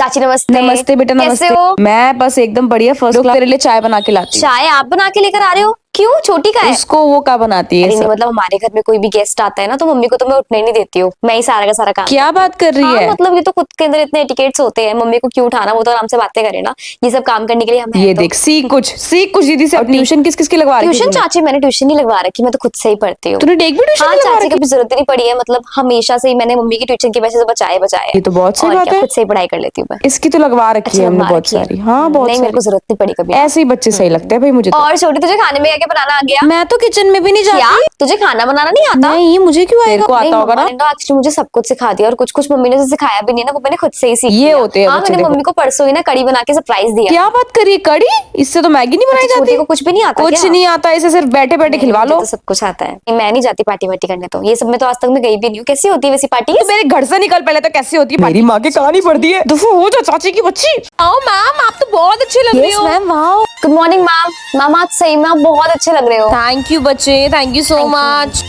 चाची नमस्ते। नमस्ते बेटा, नमस्ते। कैसे हो? मैं बस एकदम बढ़िया। First class. तेरे लिए चाय बना के लाती हूँ। चाय आप बना के लेकर आ रहे हो? क्यों, छोटी का है? उसको वो क्या बनाती है अरे नहीं, सब? मतलब हमारे घर में कोई भी गेस्ट आता है ना तो मम्मी को तो मैं उठने ही नहीं देती हूँ, मैं ही सारा का सारा काम क्या करती हूँ। बात कर रही हाँ, है? मतलब ये तो खुद के अंदर इतने एटिकेट्स होते हैं, मम्मी को क्यों उठाना, वो तो आराम से बातें करे ना। ये सब काम करने के लिए हम हैं ये तो। देख, सीख कुछ दीदी से। और ट्यूशन किस किस की लगवा रही ट्यूशन है? चाची मैंने ट्यूशन नहीं लगवा रखी, मैं तो खुद से ही पढ़ती हूँ। तूने एक भी ट्यूशन हाँ नहीं लगवा चाची, रखी? कभी जरूरत ही नहीं पड़ी है, मतलब हमेशा से ही मैंने मम्मी की ट्यूशन की वजह से बचाए ये तो बहुत सही और बात क्या, है। खुद से ही पढ़ाई कर लेती हूँ मैं। इसकी तो लगवा रखी अच्छा, है हमने लगवा बहुत रखी है। सारी। हाँ, बहुत नहीं, मेरे को जरूरत नहीं पड़ी कभी। ऐसे ही बच्चे सही लगते हैं भाई मुझे तो। और छोटी, तुझे खाने में क्या क्या बनाना आ गया? मैं तो किचन में भी नहीं क्या जाती। तुझे खाना बनाना नहीं आता? नहीं, मुझे क्यों आएगा? को नहीं, आता होगा मम्मा ना। ने एक्चुअली मुझे सब कुछ सिखा दिया, और कुछ कुछ मम्मी ने जो सिखाया भी नहीं है ना, वो मैंने खुद से ही सीख ये लिया। होते हैं हाँ, बच्चे, मैंने देखो। मम्मी को परसों ही ना कड़ी बना के सरप्राइज दिया। क्या बात करी? कड़ी? इससे तो मैगी नहीं बनाई अच्छा, छोटी जाती। को कुछ भी नहीं आता कुछ क्या? नहीं आता, इसे सिर्फ बैठे बैठे खिलवा मुझे लो। तो सब कुछ आता है। मैं नहीं जाती पार्टी वार्टी करने, तो ये सब में तो आज तक मैं गई भी नहीं हूँ। कैसी होती है वैसी पार्टी? तो मेरे घर से निकल पहले तो कैसी होती है? मेरी माँ की कहानी पढ़ती है। दफा हो जा चाची की बच्ची। आओ मैम, आप तो बहुत अच्छे लग रही हो। Ma'am, wow. Good morning ma'am. Ma'am आज सही में आप बहुत अच्छे लग रहे हो। थैंक यू बच्चे, थैंक यू सो मच।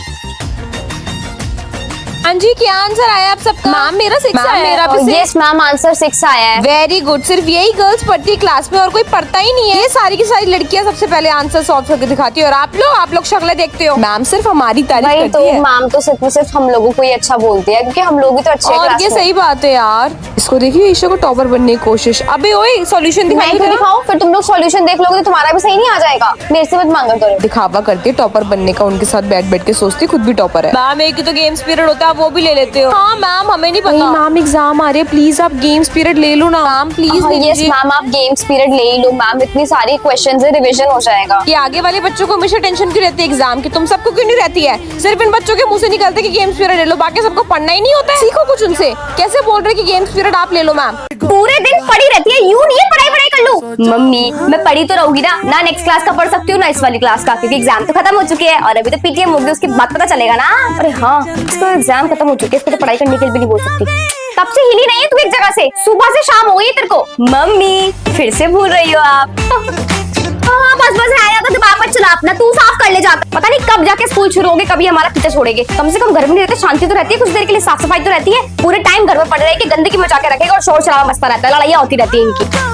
हाँ जी, क्या आंसर आया आप सबका? मैम मेरा 6 आया। मेरा भी 6। यस मैम, आंसर 6 आया है। Very good. सिर्फ यही गर्ल्स पढ़ती है क्लास में और कोई पढ़ता ही नहीं है। ये सारी की सारी लड़कियां सबसे पहले आंसर सॉल्व करके दिखाती है और आप लोग शक्लें देखते हो। मैम सिर्फ हमारी तारीफ वही तो, करती है। मैम तो सिर्फ हम लोगों को ही अच्छा बोलती है, क्योंकि हम लोग भी तो अच्छे हैं और क्लास ये में। सही बात है यार। इसको देखिए, ईशा को टॉपर बनने की कोशिश। अबे ओए, सॉल्यूशन मैं क्यों दिखाऊं? फिर तुम लोग सॉल्यूशन देख लोगे तो तुम्हारा भी सही नहीं आ जाएगा। मेरे से मत मांगा करो। दिखावा करती है टॉपर बनने का, उनके साथ बैठ बैठ के सोचती खुद भी टॉपर है। मैम एक तो गेम्स पीरियड होता है, वो भी ले लेते हो। हाँ मैम, हमें नहीं पता। मैम एग्जाम आ रहे हैं, प्लीज आप गेम्स पीरियड ले लो ना। Ma'am please. यस मैम, आप गेम्स पीरियड ले ही लो मैम, इतनी सारी क्वेश्चंस है, रिवीजन हो जाएगा। ये आगे वाले बच्चों को हमेशा टेंशन क्यों रहती है एग्जाम की? तुम सबको क्यों नहीं रहती है? सिर्फ इन बच्चों के मुंह से निकलते कि गेम्स पीरियड ले लो, बाकी सबको पढ़ना ही नहीं होता है। सीखो कुछ उनसे। कैसे बोल रहे कि गेम्स पीरियड आप ले लो? मैम पूरे दिन पढ़ी रहती है, यूं नहीं है पढ़ाई पढ़ाई कर लूं। मम्मी मैं पढ़ी तो रहूंगी ना नेक्स्ट क्लास का पढ़ सकती हूँ ना इस वाली क्लास का, क्योंकि एग्जाम तो खत्म हो चुके हैं और अभी तो पीटीएम होगी, उसके बाद पता चलेगा ना। अरे हाँ, इसको एग्जाम खत्म हो चुके हैं, इसको तो पढ़ाई करने के लिए भी नहीं बोल सकती। तब से हिली नहीं है तू एक जगह से, सुबह से शाम हो गई तेरे को। मम्मी फिर से भूल रही हो आप। हाँ बस है यार, तो दिमाग मत चला अपना, तू साफ कर ले जाकर। पता नहीं कब जाके स्कूल शुरू होगे, कभी हमारा पीछा छोड़ेंगे। कम से कम घर में नहीं रहते, शांति तो रहती है, कुछ देर के लिए साफ सफाई तो रहती है। पूरे टाइम घर में पड़े रहे कि गंदगी मचा के रखेगा और शोर शराबा मचता रहता है, लड़ाइयाँ होती रहती है इनकी।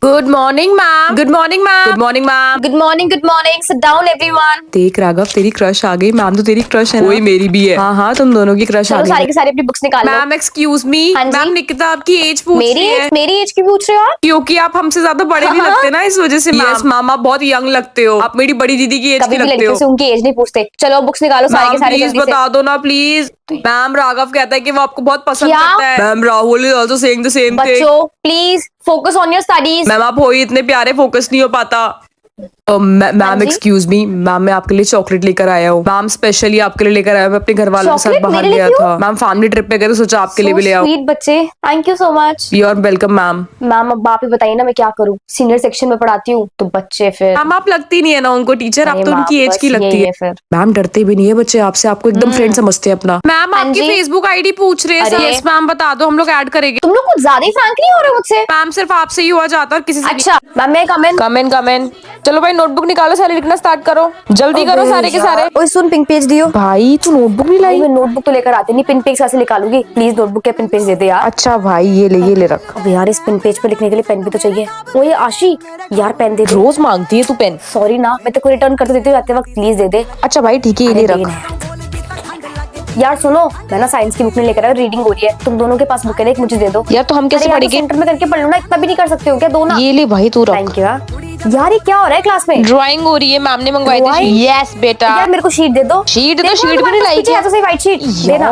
Good morning ma'am. Good morning ma'am. Good morning ma'am. Good morning, good morning. Sit down everyone. देख राघव, तेरी क्रश आ गई। मैम तो तेरी क्रश है ना? वही मेरी भी है। हाँ हाँ, तुम दोनों की क्रश आ चलो गई। सारी की सारी अपनी बुक्स निकाल लो। Ma'am excuse me. हाँ जी? मैम निकिता आपकी एज पूछ रही है। मेरी एज की पूछ रहे हो आप? क्योंकि आप हमसे ज्यादा बड़े नहीं लगते ना, इस वजह से। यस मैम, आप बहुत यंग लगते हो। आप मेरी बड़ी दीदी की एज कभी की भी लगते लड़कियों हो। से उनकी एज नहीं पूछते। चलो बुक्स निकालो सारी की सारी प्लीज जल्दी से। बता दो ना प्लीज। मैम राघव कहता है कि वो आपको बहुत पसंद क्या? करता है। Ma'am Rahul is also saying the same thing. बच्चों please focus on your studies. Ma'am आप हो ही इतने प्यारे, फोकस नहीं हो पाता। Ma'am ji? Excuse me. Ma'am मैं आपके लिए चॉकलेट लेकर आया हूँ। मैम स्पेशली आपके लिए लेकर आया हूँ। मैं अपने घर वालों के साथ चॉकलेट बाहर मेरे लिए गया क्यों? था। मैम फैमिली ट्रिप पे गए तो सोचा आपके लिए भी ले आऊँ। स्वीट बच्चे, thank you so much. You are welcome ma'am. Ma'am अब आप ही बताइए ना मैं क्या करूँ, सीनियर सेक्शन में पढ़ाती हूँ तो बच्चे फिर। मैम आप लगती नहीं है ना उनको टीचर, आप तो मैम, उनकी एज बस की लगती यही है। है फिर। मैम डरते भी नहीं है बच्चे आपसे, आपको एकदम फ्रेंड समझते हैं अपना। मैम हाँ आपकी जी? फेसबुक आईडी पूछ रहे हैं। अरे। यस मैम बता दो, हम लोग ऐड करेंगे। तुम लोग कुछ ज्यादा ही फ्रैंक नहीं हो रहे मुझसे। मैम सिर्फ आपसे ही हुआ जाता और किसी से अच्छा मैम, मैं कम इन। चलो भाई नोटबुक निकालो, सारे लिखना स्टार्ट करो, जल्दी करो सारे के सारे। ओए सुन, पिंक पेज दियो। भाई तू नोटबुक नहीं लाई? मैं नोटबुक तो लेकर आती नहीं, पिन पेज कैसे निकालूंगी? प्लीज नोटबुक के पिन पेज दे दे यार। अच्छा भाई ये ले रख। अब यार इस पिन पेज पे लिखने के लिए पेन भी तो चाहिए। ओए आशी यार पेन दे दे। रोज मांगती है तू पेन। सॉरी ना, मैं तेरे को रिटर्न कर देती हूँ जाते वक्त, प्लीज दे दे। अच्छा भाई ठीक है, ये ले अरे रख। यार सुनो, मैं ना साइंस की बुक नहीं लेकर आया, रीडिंग हो रही है, तुम दोनों के पास बुक है, एक मुझे दे दो। यार तो हम कैसे अरे यार, पढ़ेंगे? सेंटर में करके पढ़ लो ना, इतना भी नहीं कर सकते हो क्या? दो ना। ये ले भाई तू रख। थैंक यू यार। ये क्या हो रहा है क्लास में? ड्राइंग हो रही है, मैम ने मंगवाई थी। Drawing? यस बेटा। यार मेरे को शीट दे दो। शीट तो देखो, शीट भी तुम्हारे नहीं पास लाई पीछे क्या? है तो सही व्हाइट शीट देना।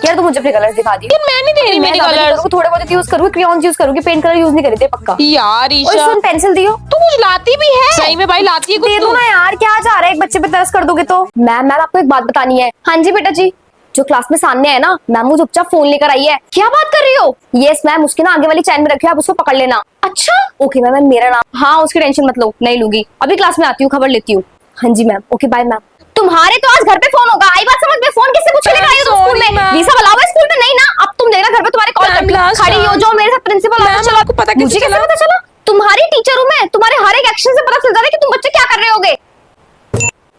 यार तू मुझे अपने कलर्स दिखा दी। यार मैं नहीं दे रही मेरे कलर्स। थोड़े बहुत यूज करूंगी, क्रेयॉन्स यूज करूंगी, पेन कलर यूज नहीं करते पक्का। यार ओए ईशा सुन, पेंसिल दियो। तू कुछ लाती भी है? सही में भाई लाती है कुछ दे दो तू? ना यार, क्या जा रहा है, एक बच्चे पे तरस कर दोगे तो। मैम आपको एक बात बतानी है। हाँ जी बेटा जी। जो क्लास में सामने है ना मैम, वो चुपचाप फोन लेकर आई है। क्या बात कर रही हो? यस मैम, उसके ना आगे वाली चैन में रखियो, आप उसको पकड़ लेना। अच्छा ओके मैम, मेरा नाम। हाँ उसकी टेंशन मत लो, नहीं लूंगी, अभी क्लास में आती हूँ, खबर लेती हूँ। हाँ जी मैम, ओके बाय मैम। तुम्हारे तो आज घर पे फोन होगा, आई बात समझ में? फोन किससे पूछ के लेकर आई हो तुम स्कूल में? वीसा वाला हुआ स्कूल में? नहीं ना, अब तुम देखना घर पे तुम्हारे कॉल करती खड़ी हो, जो मेरे साथ प्रिंसिपल मैम आपको पता मुझे कैसे पता चला? तुम्हारी टीचर हूँ मैं, तुम्हारे हर एक एक्शन से पता चल जाता है कि तुम बच्चे क्या कर रहे होगे।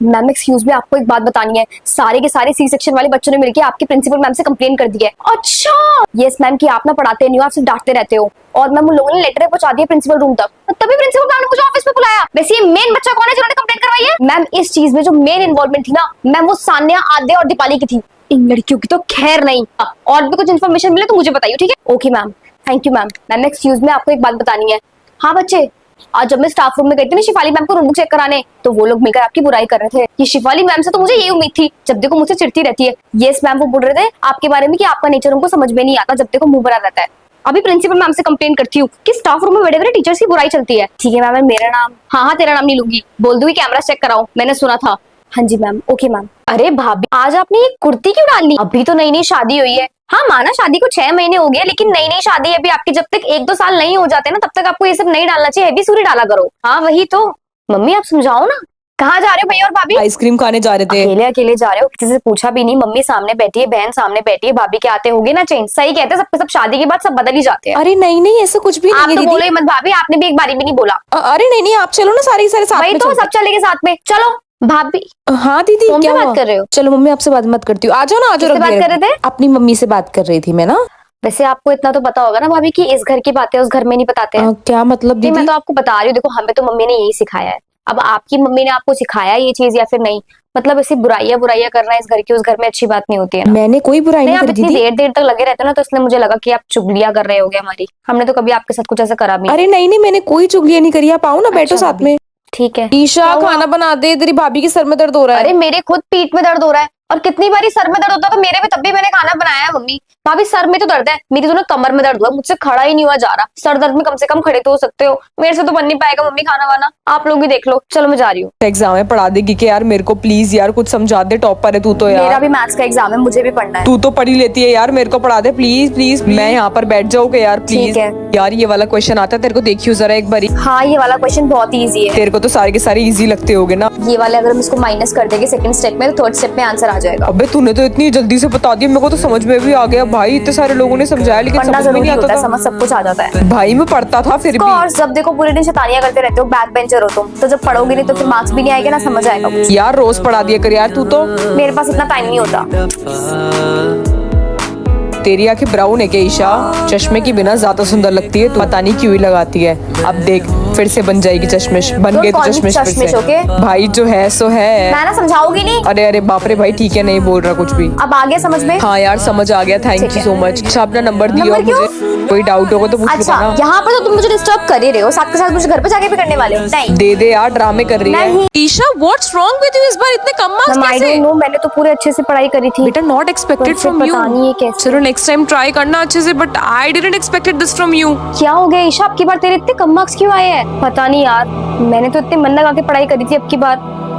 मैम एक्सक्यूज मी, आपको एक बात बतानी है। सारे के सारे सी सेक्शन वाले बच्चों ने मिलकर आपके प्रिंसिपल मैम से कंप्लेन कर दी है। अच्छा, यस मैम, कि आप ना पढ़ाते नहीं हो, आप सिर्फ डांटते रहते हो। और मैम उन लोगों ने लेटर पहुंचा दिया प्रिंसिपल रूम तक, तभी प्रिंसिपल मैम ने मुझे ऑफिस में बुलाया। वैसे ये मेन बच्चा कौन है जिन्होंने कंप्लेन करवाई है? मैम इस चीज में जो मेन इन्वॉल्वमेंट थी ना मैम, वो सान्या, आद्या और दीपाली की थी। इन लड़कियों की तो खैर नहीं। और भी कुछ इन्फॉर्मेशन मिले तो मुझे बताइए, ठीक है? Okay ma'am, thank you ma'am. Ma'am excuse me, आपको एक बात बतानी है। हाँ बच्चे, आज जब मैं स्टाफ रूम में गई थी ना शिफाली मैम को रूम चेक कराने, तो वो लोग मिलकर आपकी बुराई कर रहे थे। ये शिफाली मैम से तो मुझे यही उम्मीद थी, जब देखो मुझसे चिढ़ती रहती है। यस मैम, वो बोल रहे थे आपके बारे में कि आपका नेचर उनको समझ में नहीं आता, जब देखो मुंह भरा रहता है। अभी प्रिंसिपल मैम से कंप्लेन करती हूँ कि स्टाफ रूम में बड़े बड़े टीचर्स की बुराई चलती है। ठीक है मैम, मैं मेरा नाम, हाँ तेरा नाम नहीं लूंगी, बोल दूंगी कैमरा चेक कराओ, मैंने सुना था। हाँ जी मैम, ओके मैम। अरे भाभी, आज आपने ये कुर्ती क्यों डाल ली? अभी तो नई नई शादी हुई है। हाँ माना शादी को 6 महीने हो गए, लेकिन नई नई शादी है अभी आपकी। जब तक 1-2 साल नहीं हो जाते ना, तब तक आपको ये सब नहीं डालना चाहिए। हैवी सूरी डाला करो। हाँ वही तो। मम्मी आप समझाओ ना। कहाँ जा रहे हो भैया और भाभी? आइसक्रीम खाने जा रहे थे। अकेले अकेले जा रहे हो? किसी से पूछा भी नहीं? मम्मी सामने बैठी है, बहन सामने बैठी है, भाभी के आते होगे ना चेंज। सही कहते हैं, सबके सब शादी के बाद सब बदल ही जाते हैं। अरे नहीं नहीं, ऐसा कुछ भी नहीं आप है तो दीदी। बोलो ही मत भाभी, आपने भी एक बारी भी नहीं बोला। अरे नहीं नहीं, आप चलो ना, सारे सारे साथ वही में तो, चलते सब चलेंगे साथ में। चलो भाभी। हाँ दीदी, फोन पे क्या बात हुआ? कर रहे हो? चलो मम्मी, आपसे बात मत करती हूँ, आ जाओ ना, आ जाओ। किससे बात कर रहे थे? अपनी मम्मी से बात कर रही थी मैं ना। वैसे आपको इतना तो पता होगा ना भाभी कि इस घर की बातें उस घर में नहीं बताते हैं। क्या मतलब नहीं, दीदी? मैं तो आपको बता रही हूँ, देखो हमें तो मम्मी ने यही सिखाया है। अब आपकी मम्मी ने आपको सिखाया ये चीज या फिर नहीं, मतलब ऐसी बुराइयां बुराइयां करना इस घर की उस घर में अच्छी बात नहीं होती है ना। मैंने कोई बुराई नहीं आप करी इतनी दीदी। देर देर तक लगे रहते हो ना, तो इसलिए मुझे लगा कि आप चुगलियां कर रहे होगे हमारी। हमने तो कभी आपके साथ कुछ ऐसा करा भी नहीं। अरे नहीं नहीं, मैंने कोई चुगलियां नहीं करी। आप आओ ना, बैठो अच्छा साथ भाभी, में। ठीक है। ईशा क्या हुआ? खाना बना दे, तेरी भाभी के सर में दर्द हो रहा है। अरे मेरे खुद पीठ में दर्द हो रहा है, और कितनी बारी सर में दर्द होता है तो मेरे भी, तब भी मैंने खाना बनाया है मम्मी। भाभी सर में तो दर्द है, मेरी तो ना कमर में दर्द हुआ, मुझसे खड़ा ही नहीं हुआ जा रहा। सर दर्द में कम से कम खड़े तो हो सकते हो, मेरे से तो बन नहीं पाएगा मम्मी खाना वाना। आप लोग भी देख लो। चलो मैं जा रही हूँ। एग्जाम है, पढ़ा देगी कि यार मेरे को प्लीज यार कुछ समझा दे, टॉपर है तू तो मेरा यार। भी मैथ्स का एग्जाम है, मुझे भी पढ़ना है। तू तो पढ़ी लेती है यार, मेरे को पढ़ा दे प्लीज प्लीज। मैं यहाँ पर बैठ जाऊंगा यार प्लीज। ठीक है। यार ये वाला क्वेश्चन आता है तेरे को, देखियो जरा एक बारी। हाँ ये वाला क्वेश्चन बहुत ईजी है। तेरे को तो सारे के सारे इजी लगते होगे ना। ये वाले अगर हम इसको माइनस कर देंगे सेकंड स्टेप में, तो थर्ड स्टेप में आंसर आ जाएगा। अबे तूने तो इतनी जल्दी से बता दिया, मेरे को तो समझ में भी आ गया भाई। इतने सारे लोगों ने समझाया लेकिन पढ़ना समझ में जरूरी नहीं होता आता है, था। समझ सब कुछ आ जाता है। भाई मैं पढ़ता था फिर भी। और जब देखो पूरे दिन शैतानियां करते रहते हो, बैक बेंचर हो तुम, तो जब पढ़ोगे नहीं तो फिर मार्क्स भी नहीं आएगा ना, समझ आएगा कुछ। यार रोज पढ़ा दिया कर यार तू तो। मेरे पास इतना टाइम नहीं होता। तेरी आंखें ब्राउन है क्या ईशा? चश्मे के बिना ज्यादा सुंदर लगती है, पता नहीं क्यों ही लगाती है। अब देख फिर से बन जाएगी चश्मिश, बन गए तो कौन सी चश्मिश फिर चश्मिश, से। ओके? भाई जो है सो है। मैं ना समझाऊंगी नहीं। अरे अरे बाप रे भाई, ठीक है नहीं बोल रहा कुछ भी। अब आ गया समझ में? हाँ यार समझ आ गया, थैंक ठीक यू है। So much. अच्छा अपना नंबर दियो नंबर क्यों? मुझे, कोई डाउट होगा तो पूछ अच्छा, लूंगा ना। यहाँ पर तो तुम मुझे डिस्टर्ब कर ही रहे हो, साथ के साथ मुझे घर पे जाके भी करने वाले हो? नहीं दे दे यार, ड्रामे कर रही है। नहीं। Isha what's wrong with you, इस बार इतने कम मार्क्स आई कैसे? डोंट नो, मैंने तो पूरे अच्छे से पढ़ाई करी थी। बेटा नॉट एक्सपेक्टेड मुझसे फ्रॉम यू। पता नहीं ये कैसे। चलो नेक्स्ट टाइम ट्राई करना अच्छे से, but I didn't expected this from you. क्या हो गया ईशा, अब की बार तेरे इतने कम मार्क्स क्यों आए हैं? पता नहीं यार, मैंने तो इतने मन लगा के पढ़ाई करी थी अब की बार,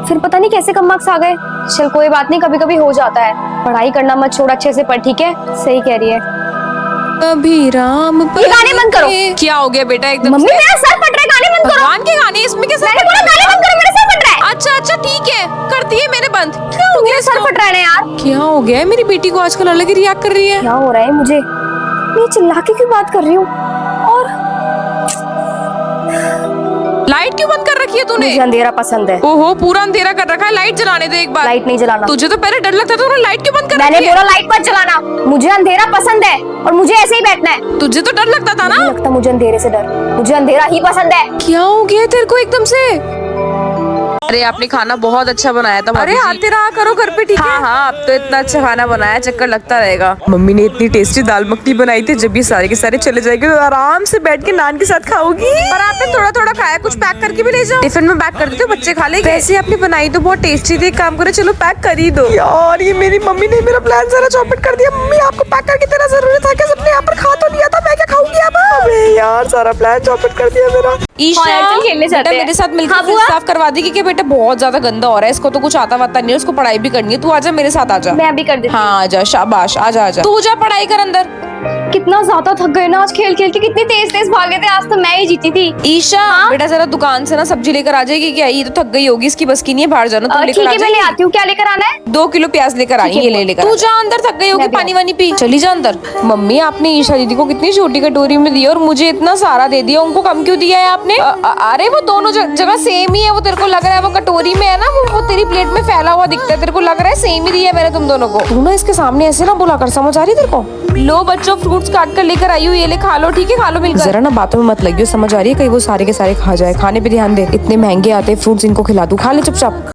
फिर पता नहीं कैसे कम मार्क्स आ गए। चल कोई बात नहीं, कभी कभी हो जाता है। पढ़ाई करना मत छोड़, अच्छे से पढ़, ठीक है? सही कह रही है। अभिराम ये गाने बंद करो। क्या हो गया बेटा एकदम मम्मी से? मेरा सर फट रहा है, गाने बंद करो। भगवान के गाने इसमें कैसे? मैंने बोला गाने बंद करो, मेरा सर फट रहा है। अच्छा अच्छा ठीक है, कर दिए मैंने बंद। क्या हो गया मेरा सर इसको? फट रहा है ना यार। क्या हो गया है? मेरी बेटी को आजकल अलग ही रिएक्ट कर रही है। क्या हो रहा है मुझे? मैं चिल्ला के क्यों बात कर रही हूँ? और लाइट क्यों बंद कर रखी है तूने? मुझे अंधेरा पसंद है। ओहो पूरा अंधेरा कर रखा है, लाइट जलाने दे एक बार। लाइट नहीं जलाना। तुझे तो पहले डर लगता था, तूने लाइट क्यों बंद कर मैंने रखी है? बोला लाइट मत जलाना, मुझे अंधेरा पसंद है और मुझे ऐसे ही बैठना है। तुझे तो डर लगता था ना? नहीं लगता मुझे अंधेरे से डर, मुझे अंधेरा ही पसंद है। क्या हो गया तेरे को एकदम से? अरे आपने खाना बहुत अच्छा बनाया था। अरे आते रहा करो घर पे, ठीक है? हाँ हाँ, अब तो इतना अच्छा खाना बनाया, चक्कर लगता रहेगा। मम्मी ने इतनी टेस्टी दाल मखनी बनाई थी, जब ये सारे के सारे चले जाएंगे तो आराम से बैठ के नान के साथ खाओगी। और आपने थोड़ा थोड़ा खाया, कुछ पैक करके भी ले जाओ, टिफिन में पैक कर देते हो, बच्चे खा लेंगे। वैसे आपने बनाई तो बहुत टेस्टी थी, एक काम करो चलो पैक कर ही दो। यार ये मेरी मम्मी ने मेरा प्लान सारा चौपट कर दिया। मम्मी आपको पैक करके देना जरूरी था, क्या सबने यहाँ पर खा तो लिया था, मैं क्या खाऊंगी अब? अबे यार सारा प्लान चौपट कर दिया मेरा। ईशा चल खेलने बेटा जाते हैं। मेरे साथ मिलकर हाँ, फ्रिज बुआ। साफ करवा देगी क्या? बेटा बहुत ज्यादा गंदा हो रहा है, इसको तो कुछ आता वाता नहीं है, उसको पढ़ाई भी करनी है। तू आजा मेरे साथ आजा। मैं अभी कर देती हूँ। हाँ आजा, शाबाश, आजा आजा। तू जा पढ़ाई कर अंदर। कितना ज्यादा थक गए ना आज खेल खेल के, कितनी तेज तेज भागे थे, आज तो मैं ही जीती थी। ईशा बेटा जरा दुकान से ना सब्जी लेकर आ जाएगी क्या? ये तो थक गई होगी, इसकी बस की नहीं है बाहर जाना। तुम ठीक लेकर आ है मैं ले जाएगी? आती हूँ। क्या लेकर आना है? 2 किलो प्याज लेकर आई है, ये ले लेकर। तू जा अंदर, थक गई होगी, मैं भी पानी वानी पी, चली जा अंदर। मम्मी आपने ईशा दीदी को कितनी छोटी कटोरी में दिया और मुझे इतना सारा दे दिया, उनको कम क्यों दिया है आपने? अरे वो दोनों जगह सेम ही है, वो तेरे को लग रहा है वो कटोरी में है ना, वो तेरी प्लेट में फैला हुआ दिखता है, तेरे को लग रहा है सेम ही दिया है मैंने तुम दोनों को। तू ना इसके सामने ऐसे ना बोला कर, समझ आ रही तेरे को? लो बच्चों फ्रूट्स काट कर लेकर आई हूँ, ये ले खा लो, ठीक है खा लो मिलकर। जरा ना बातों में मत लगियो, समझ आ रही है, कहीं वो सारे के सारे खा जाए। खाने पे ध्यान दे, इतने महंगे आते हैं फ्रूट्स, इनको खिला दूं, खा ले चुपचाप।